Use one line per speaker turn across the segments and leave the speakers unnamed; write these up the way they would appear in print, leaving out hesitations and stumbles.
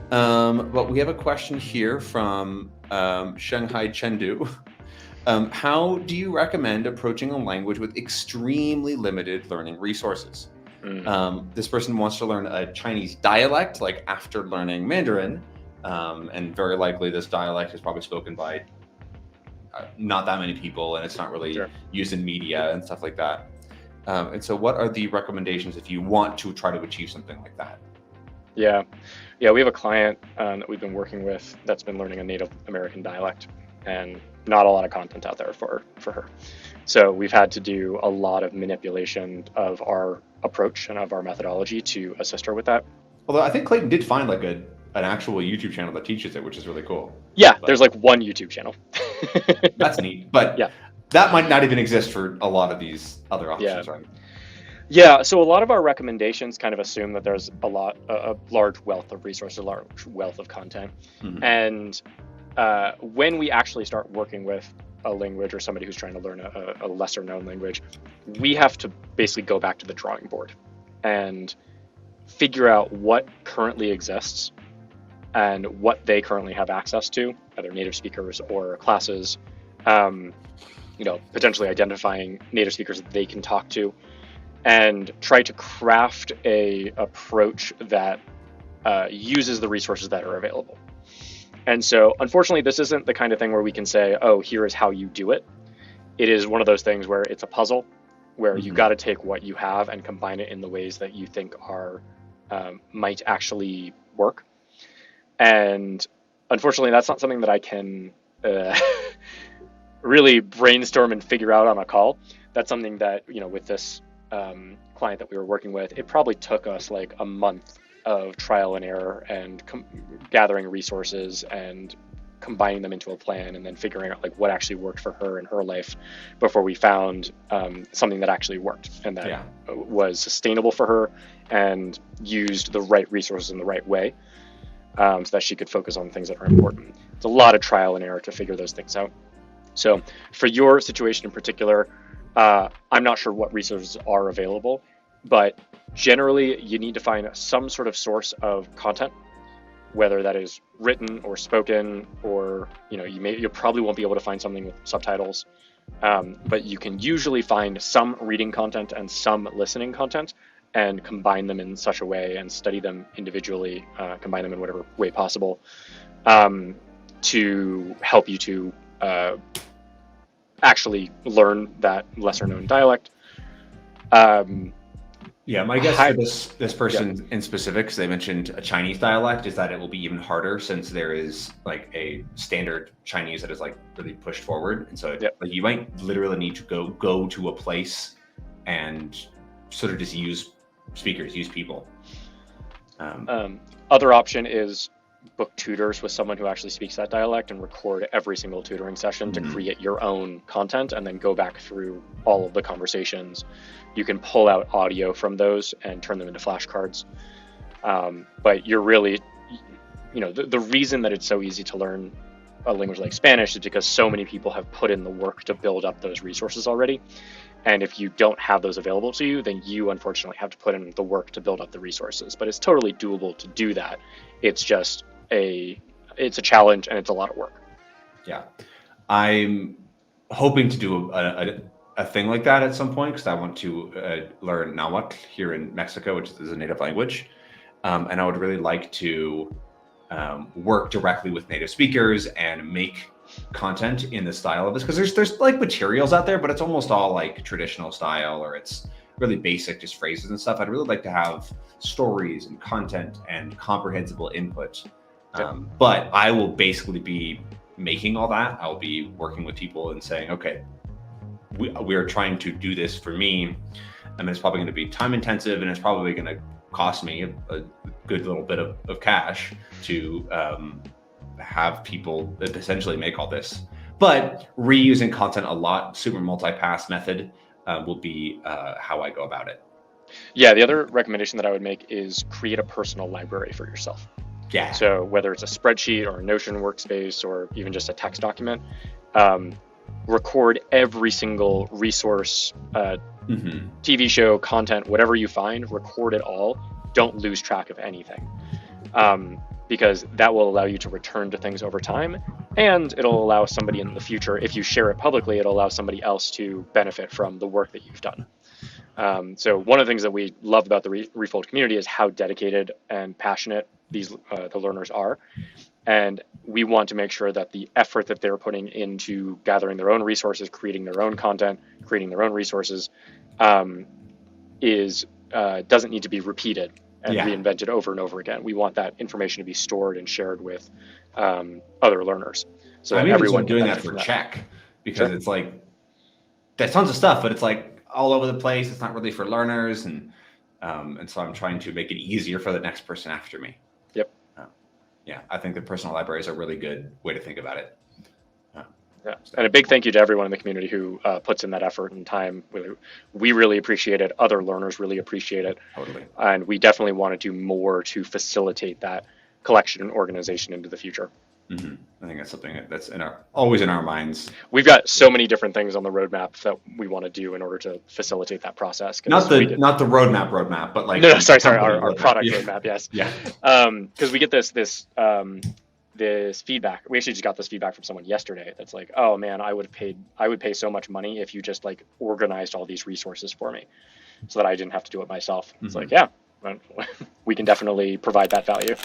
But we have a question here from Shanghai Chengdu. How do you recommend approaching a language with extremely limited learning resources? This person wants to learn a Chinese dialect, like after learning Mandarin, and very likely this dialect is probably spoken by not that many people, and it's not really
Sure.
used in media and stuff like that. And so, what are the recommendations if you want to try to achieve something like that?
Yeah, we have a client that we've been working with that's been learning a Native American dialect, and not a lot of content out there for her. So we've had to do a lot of manipulation of our approach and of our methodology to assist her with that.
Although I think Clayton did find like an actual YouTube channel that teaches it, which is really cool.
Yeah,
But
there's like one YouTube channel.
that's neat. But
Yeah.
that might not even exist for a lot of these other options, right?
Yeah, so a lot of our recommendations kind of assume that there's a large wealth of resources, a large wealth of content.
Mhm.
And when we actually start working with a language or somebody who's trying to learn a lesser known language, we have to basically go back to the drawing board and figure out what currently exists and what they currently have access to, either native speakers or classes, potentially identifying native speakers that they can talk to, and try to craft a approach that uses the resources that are available. And so, unfortunately, this isn't the kind of thing where we can say, oh, here is how you do it. It is one of those things where it's a puzzle, where you got to take what you have and combine it in the ways that you think are might actually work. And unfortunately, that's not something that I can really brainstorm and figure out on a call. That's something that, with this client that we were working with, it probably took us like a month of trial and error and gathering resources and combining them into a plan, and then figuring out like what actually worked for her in her life before we found something that actually worked and that was sustainable for her and used the right resources in the right way, so that she could focus on things that are important. It's a lot of trial and error to figure those things out. So for your situation in particular, I'm not sure what resources are available, but generally you need to find some sort of source of content, whether that is written or spoken, or you probably won't be able to find something with subtitles, but you can usually find some reading content and some listening content and combine them in such a way and study them individually, combine them in whatever way possible, to help you to actually learn that lesser known dialect.
My guess for this person in specific, because they mentioned a Chinese dialect, is that it will be even harder since there is like a standard Chinese that is like really pushed forward, and so like you might literally need to go to a place and sort of just use speakers, use people.
Other option is book tutors with someone who actually speaks that dialect and record every single tutoring session to create your own content and then go back through all of the conversations. You can pull out audio from those and turn them into flashcards. But you're really, the reason that it's so easy to learn a language like Spanish is because so many people have put in the work to build up those resources already. And if you don't have those available to you, then you unfortunately have to put in the work to build up the resources. But it's totally doable to do that. It's just it's a challenge and it's a lot of work.
Yeah, I'm hoping to do a thing like that at some point, because I want to learn Nahuatl here in Mexico, which is a native language, and I would really like to work directly with native speakers and make content in the style of this, because there's like materials out there, but it's almost all like traditional style, or it's really basic, just phrases and stuff. I'd really like to have stories and content and comprehensible input. But I will basically be making all that. I'll be working with people and saying, okay, we are trying to do this for me, and it's probably going to be time intensive, and it's probably going to cost me a good little bit of cash to have people essentially make all this. But reusing content a lot, super multi-pass method will be how I go about it.
Yeah, the other recommendation that I would make is create a personal library for yourself.
Yeah.
So whether it's a spreadsheet or a Notion workspace or even just a text document, record every single resource, TV show, content, whatever you find, record it all. Don't lose track of anything. because that will allow you to return to things over time, and it'll allow somebody in the future, if you share it publicly, it'll allow somebody else to benefit from the work that you've done. So one of the things that we love about the Refold community is how dedicated and passionate the learners are. And we want to make sure that the effort that they're putting into gathering their own resources, creating their own content, creating their own resources, doesn't need to be repeated and reinvented over and over again. We want that information to be stored and shared with other learners. So that everyone
doing that for check, because it's like there's tons of stuff, but it's like all over the place. It's not really for learners, and so I'm trying to make it easier for the next person after me.
Yep.
Yeah, I think the personal libraries are a really good way to think about it.
Yeah, and a big thank you to everyone in the community who puts in that effort and time. We really appreciate it. Other learners really appreciate it.
Totally.
And we definitely want to do more to facilitate that collection and organization into the future.
Mm-hmm. I think that's something that's always in our minds.
We've got so many different things on the roadmap that we want to do in order to facilitate that process.
Not the roadmap, but like
sorry, our product roadmap. Yes.
Yeah.
Because we get this feedback. We actually just got this feedback from someone yesterday. That's like, oh man, I would pay so much money if you just like organized all these resources for me, so that I didn't have to do it myself. It's like, yeah, we can definitely provide that value.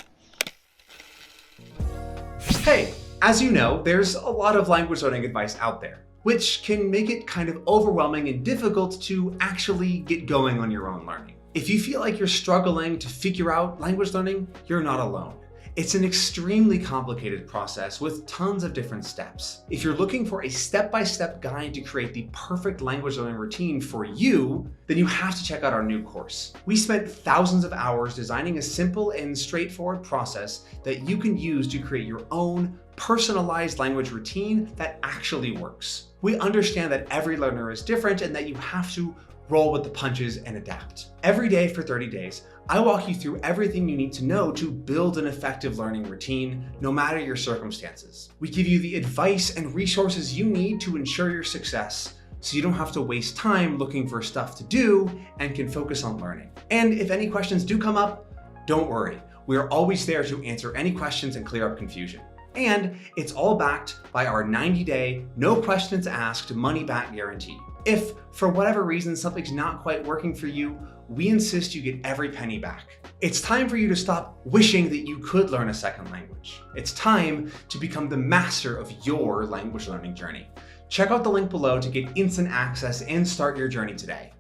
Hey, as you know, there's a lot of language learning advice out there, which can make it kind of overwhelming and difficult to actually get going on your own learning. If you feel like you're struggling to figure out language learning, you're not alone. It's an extremely complicated process with tons of different steps. If you're looking for a step-by-step guide to create the perfect language learning routine for you, then you have to check out our new course. We spent thousands of hours designing a simple and straightforward process that you can use to create your own personalized language routine that actually works. We understand that every learner is different and that you have to roll with the punches and adapt. Every day for 30 days, I walk you through everything you need to know to build an effective learning routine, no matter your circumstances. We give you the advice and resources you need to ensure your success, so you don't have to waste time looking for stuff to do and can focus on learning. And if any questions do come up, don't worry. We are always there to answer any questions and clear up confusion. And it's all backed by our 90-day, no questions asked, money-back guarantee. If, for whatever reason, something's not quite working for you, we insist you get every penny back. It's time for you to stop wishing that you could learn a second language. It's time to become the master of your language learning journey. Check out the link below to get instant access and start your journey today.